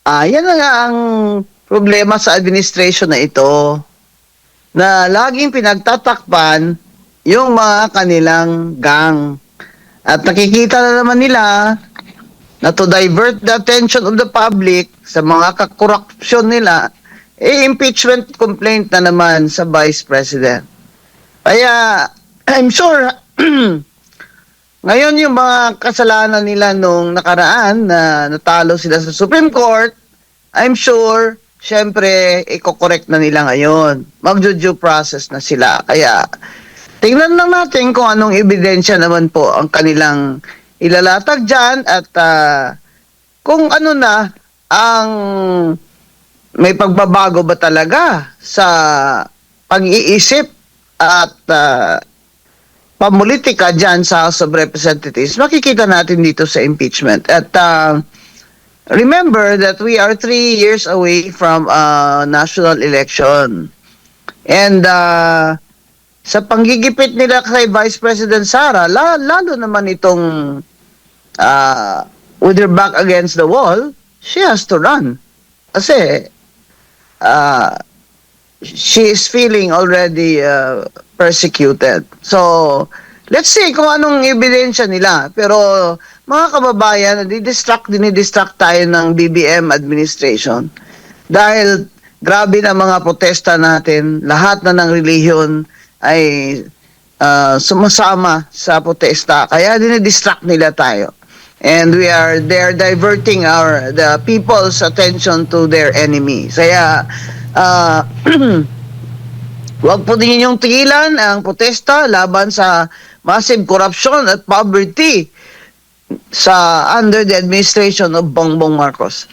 Yan na nga ang problema sa administration na ito, na laging pinagtatakpan yung mga kanilang gang. At nakikita na naman nila na to divert the attention of the public sa mga kakorupsyon nila, impeachment complaint na naman sa Vice President. Kaya, I'm sure, ngayon yung mga kasalanan nila nung nakaraan na natalo sila sa Supreme Court, I'm sure, syempre, i-correct na nila ngayon. Mag-due process na sila. Kaya, tingnan lang natin kung anong ebidensya naman po ang kanilang ilalatag dyan at kung ano na ang may pagbabago ba talaga sa pag-iisip at pamulitika dyan sa House of Representatives, makikita natin dito sa impeachment. At remember that we are 3 years away from a national election. And sa panggigipit nila kay Vice President Sara, lalo naman itong with her back against the wall, she has to run. Kasi she is feeling already persecuted. So, let's see kung anong ebidensya nila. Pero, mga kababayan, dinidistract tayo ng BBM administration. Dahil, grabe na mga protesta natin, lahat na ng relihiyon ay sumasama sa protesta. Kaya, dinidistract nila tayo. And they're diverting the people's attention to their enemy. Kaya, huwag po din ninyong tigilan ang protesta laban sa massive corruption at poverty under the administration of Bongbong Marcos.